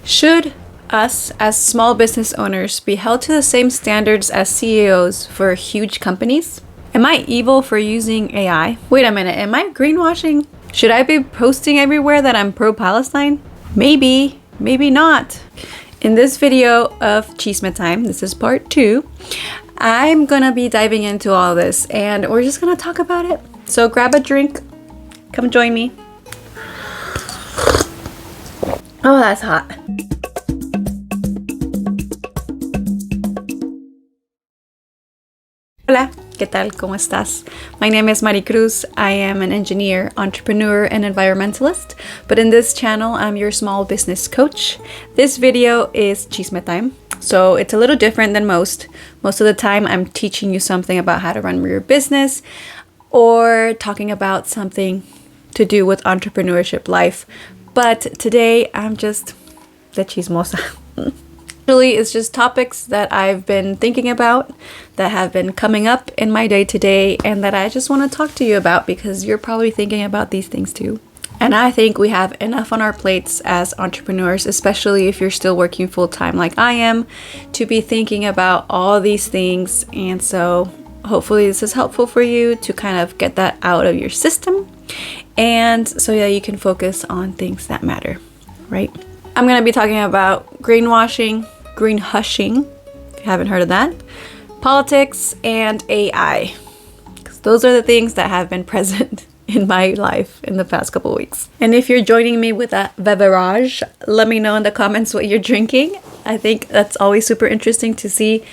Should us as small business owners be held to the same standards as CEOs for huge companies? Am I evil for using AI? Wait a minute, am I greenwashing? Should I be posting everywhere that I'm pro-Palestine? Maybe, maybe not. In this video of Chisme time, this is part 2, I'm gonna be diving into all this and we're just gonna talk about it. So grab a drink, come join me. Oh, that's hot. Hola, ¿qué tal? ¿Cómo estás? My name is Maricruz. I am an engineer, entrepreneur, and environmentalist. But in this channel, I'm your small business coach. This video is Chisme time. So it's a little different than most. Most of the time, I'm teaching you something about how to run your business or talking about something to do with entrepreneurship life. But today, I'm just the chismosa. Really, it's just topics that I've been thinking about that have been coming up in my day-to-day and that I just want to talk to you about because you're probably thinking about these things too. And I think we have enough on our plates as entrepreneurs, especially if you're still working full-time like I am, to be thinking about all these things. And so hopefully this is helpful for you to kind of get that out of your system. And so yeah, you can focus on things that matter, right? I'm going to be talking about greenwashing, greenhushing, if you haven't heard of that, politics, and AI. Because those are the things that have been present in my life in the past couple of weeks. And if you're joining me with a beverage, let me know in the comments what you're drinking. I think that's always super interesting to see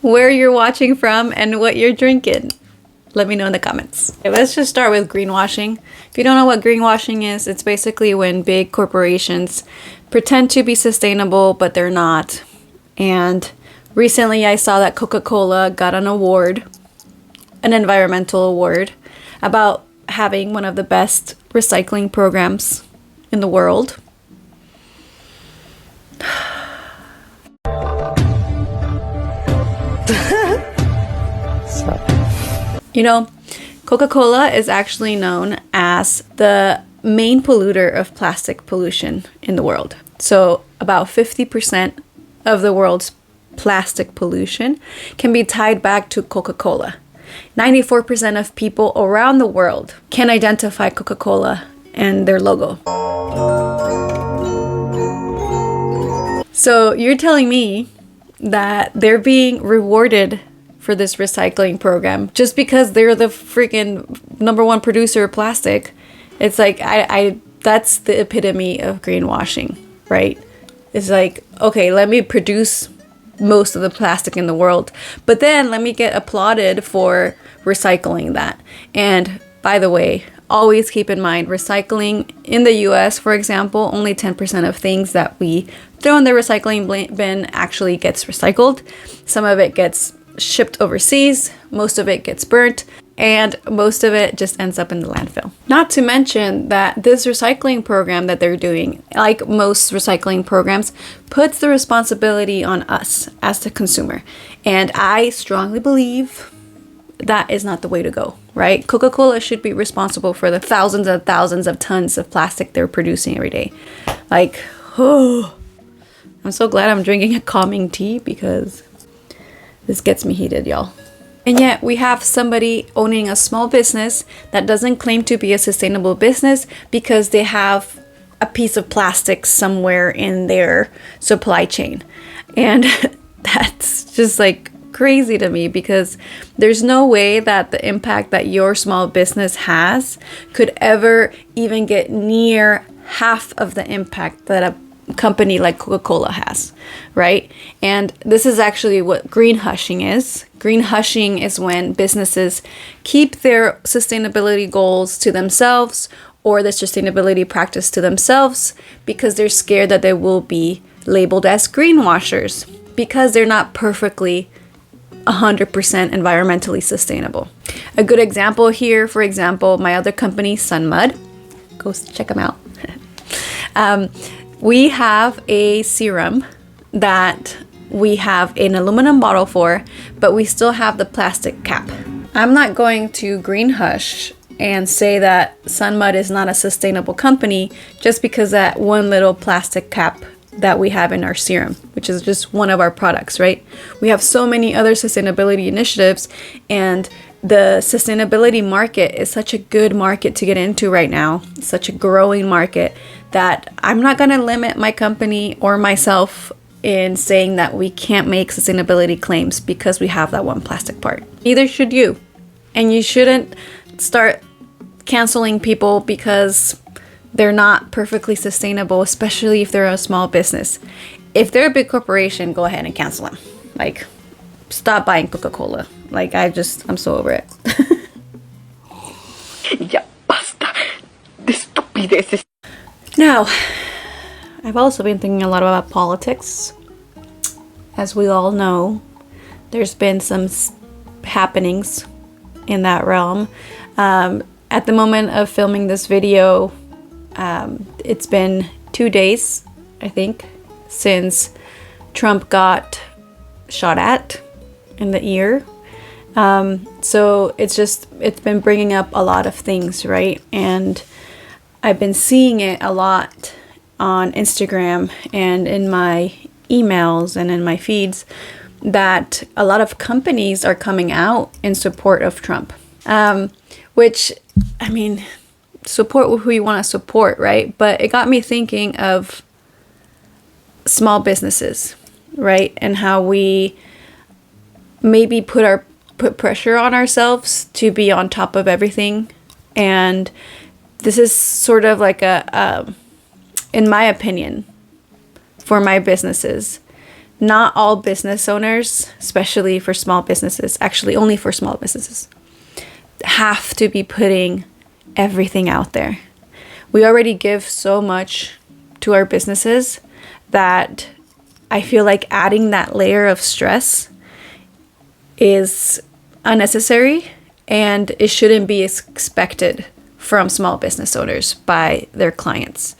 where you're watching from and what you're drinking. Let me know in the comments. Okay, let's just start with greenwashing. If you don't know what greenwashing is, it's basically when big corporations pretend to be sustainable, but they're not. And recently I saw that Coca-Cola got an award, an environmental award, about having one of the best recycling programs in the world. You know, Coca-Cola is actually known as the main polluter of plastic pollution in the world. So about 50% of the world's plastic pollution can be tied back to Coca-Cola. 94% of people around the world can identify Coca-Cola and their logo. So you're telling me that they're being rewarded for this recycling program just because they're the freaking #1 producer of plastic? It's like, that's the epitome of greenwashing, right? It's like, okay, let me produce most of the plastic in the world, but then let me get applauded for recycling that. And by the way, always keep in mind, recycling in the US, for example, only 10% of things that we throw in the recycling bin actually gets recycled. Some of it gets shipped overseas, most of it gets burnt, and most of it just ends up in the landfill. Not to mention that this recycling program that they're doing, like most recycling programs, puts the responsibility on us as the consumer. And I strongly believe that is not the way to go, right? Coca-Cola should be responsible for the thousands and thousands of tons of plastic they're producing every day. Like, oh, I'm so glad I'm drinking a calming tea because this gets me heated, y'all. And yet we have somebody owning a small business that doesn't claim to be a sustainable business because they have a piece of plastic somewhere in their supply chain. And that's just like crazy to me because there's no way that the impact that your small business has could ever even get near half of the impact that a company like Coca-Cola has, right? And this is actually what greenhushing is. Greenhushing is when businesses keep their sustainability goals to themselves or the sustainability practice to themselves because they're scared that they will be labeled as greenwashers because they're not perfectly 100% environmentally sustainable. A good example here, for example, my other company, Sunmud, go check them out. We have a serum that we have an aluminum bottle for, but we still have the plastic cap. I'm not going to greenhush and say that Sunmud is not a sustainable company just because that one little plastic cap that we have in our serum, which is just one of our products, right? We have so many other sustainability initiatives, and the sustainability market is such a good market to get into right now. It's such a growing market that I'm not going to limit my company or myself in saying that we can't make sustainability claims because we have that one plastic part. Neither should you. And you shouldn't start canceling people because they're not perfectly sustainable, especially if they're a small business. If they're a big corporation, go ahead and cancel them. Like, stop buying Coca-Cola. Like, I'm so over it. Ya basta de estupideces. Now, I've also been thinking a lot about politics. As we all know, there's been some happenings in that realm. At the moment of filming this video, it's been 2 days, I think, since Trump got shot at in the ear. So it's been bringing up a lot of things, right? And I've been seeing it a lot on Instagram and in my emails and in my feeds that a lot of companies are coming out in support of Trump. Which, I mean, support who you want to support, right? But it got me thinking of small businesses, right? And how we maybe put pressure on ourselves to be on top of everything. And this is sort of like in my opinion, for my businesses, not all business owners, especially for small businesses, actually only for small businesses, have to be putting everything out there. We already give so much to our businesses that I feel like adding that layer of stress is unnecessary, and it shouldn't be expected from small business owners by their clients.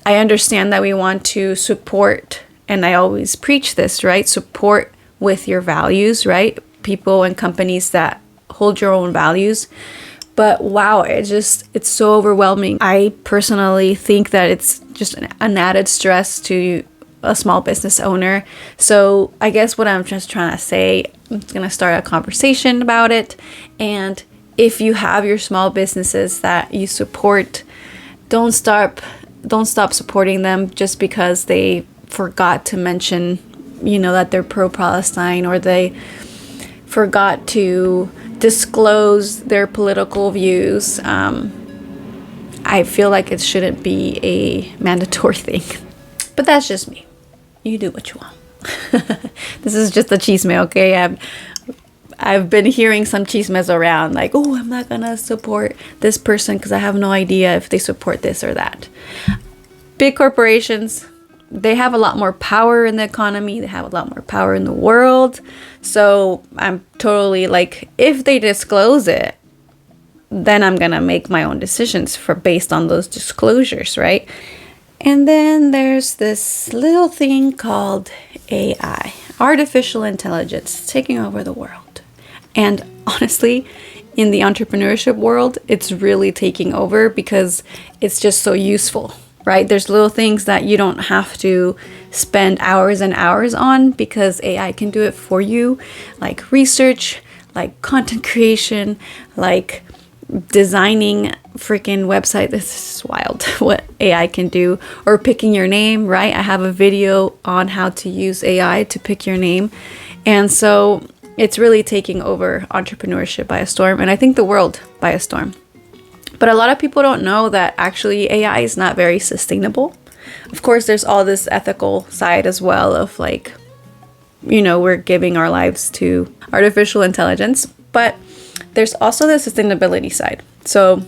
I understand that we want to support, and I always preach this, right? Support with your values, right? People and companies that hold your own values. But wow, it's so overwhelming. I personally think that it's just an added stress to a small business owner. So I guess what I'm just trying to say, I'm going to start a conversation about it. And if you have your small businesses that you support, don't stop supporting them just because they forgot to mention, that they're pro-Palestine, or they forgot to disclose their political views. I feel like it shouldn't be a mandatory thing. But that's just me. You do what you want. This is just a chisme, okay? I've been hearing some chismes around, like, oh, I'm not gonna support this person because I have no idea if they support this or that. Big corporations, they have a lot more power in the economy. They have a lot more power in the world. So I'm totally like, if they disclose it, then I'm gonna make my own decisions based on those disclosures, right? And then there's this little thing called AI, artificial intelligence, taking over the world. And honestly, in the entrepreneurship world, it's really taking over because it's just so useful, right? There's little things that you don't have to spend hours and hours on because AI can do it for you, like research, like content creation, like designing freaking website. This is wild what AI can do, or picking your name, right? I have a video on how to use AI to pick your name. And so it's really taking over entrepreneurship by a storm, and I think the world by a storm. But a lot of people don't know that actually AI is not very sustainable. Of course, there's all this ethical side as well of like, we're giving our lives to artificial intelligence, but there's also the sustainability side. So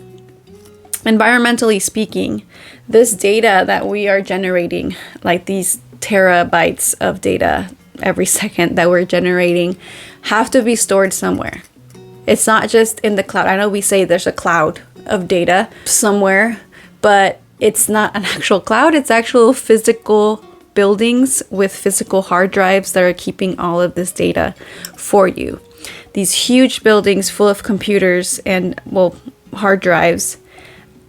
environmentally speaking, this data that we are generating, like these terabytes of data every second that we're generating, have to be stored somewhere. It's not just in the cloud. I know we say there's a cloud of data somewhere, but it's not an actual cloud. It's actual physical buildings with physical hard drives that are keeping all of this data for you. These huge buildings full of computers and, hard drives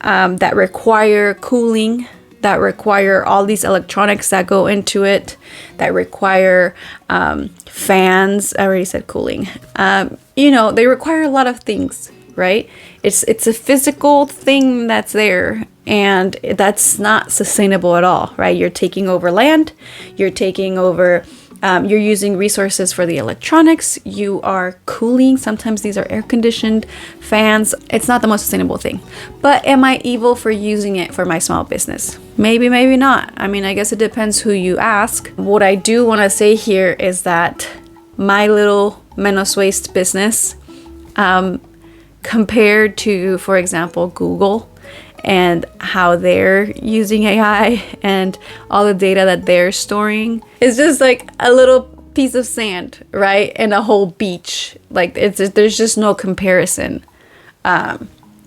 that require cooling that require all these electronics that go into it, that require fans. I already said cooling. You know, they require a lot of things, right? It's a physical thing that's there, and that's not sustainable at all, right? You're taking over land, you're taking over, you're using resources for the electronics, you are cooling. Sometimes these are air conditioned fans. It's not the most sustainable thing. But am I evil for using it for my small business? Maybe, maybe not. I mean, I guess it depends who you ask. What I do want to say here is that my little Menos Waste business, compared to, for example, Google and how they're using AI and all the data that they're storing, is just like a little piece of sand, right? And a whole beach. Like there's just no comparison.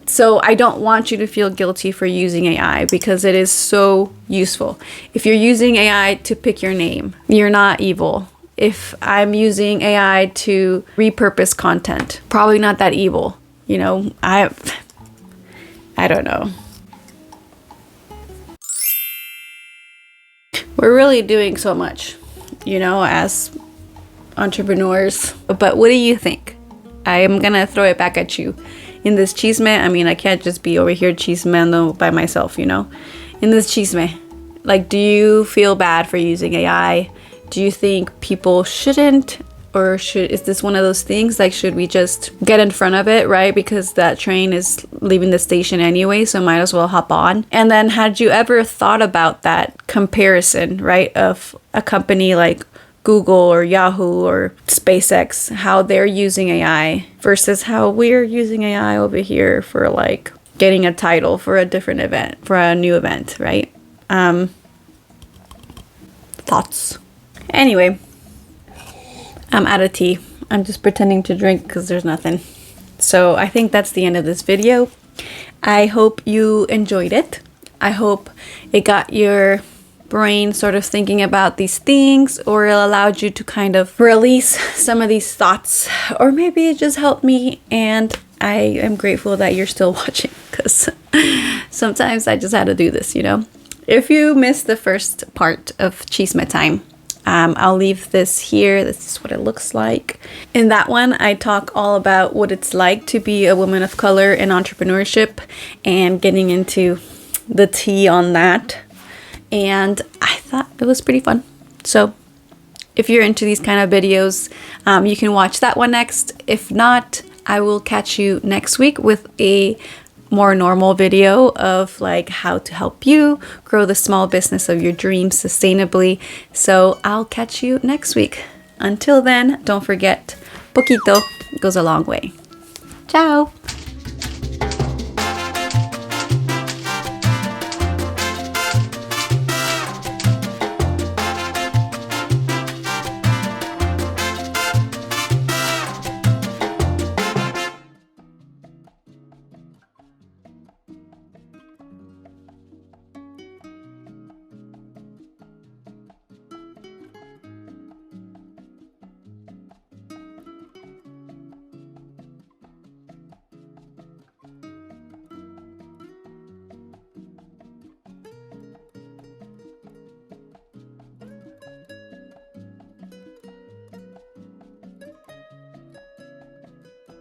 So I don't want you to feel guilty for using AI, because it is so useful. If you're using AI to pick your name, you're not evil. If I'm using AI to repurpose content, probably not that evil. You know, I don't know. We're really doing so much, you know, as entrepreneurs. But what do you think? I am gonna throw it back at you. In this chisme, I mean, I can't just be over here chismeando by myself, you know? In this chisme, like, do you feel bad for using AI? Do you think people shouldn't? Or is this one of those things, like, should we just get in front of it, right? Because that train is leaving the station anyway, so might as well hop on. And then, had you ever thought about that comparison, right, of a company like Google or Yahoo or SpaceX, how they're using AI versus how we're using AI over here for, like, getting a title for a different event, for a new event, right? Thoughts? Anyway, I'm out of tea. I'm just pretending to drink because there's nothing. So I think that's the end of this video. I hope you enjoyed it. I hope it got your brain sort of thinking about these things, or it allowed you to kind of release some of these thoughts, or maybe it just helped me. And I am grateful that you're still watching, because sometimes I just had to do this, you know. If you missed the first part of Chisme Time, I'll leave this here. This is what it looks like. In that one, I talk all about what it's like to be a woman of color in entrepreneurship and getting into the tea on that. And I thought it was pretty fun. So if you're into these kind of videos, you can watch that one next. If not, I will catch you next week with a more normal video of, like, how to help you grow the small business of your dreams sustainably. So I'll catch you next week. Until then, don't forget, Poquito goes a long way. Ciao!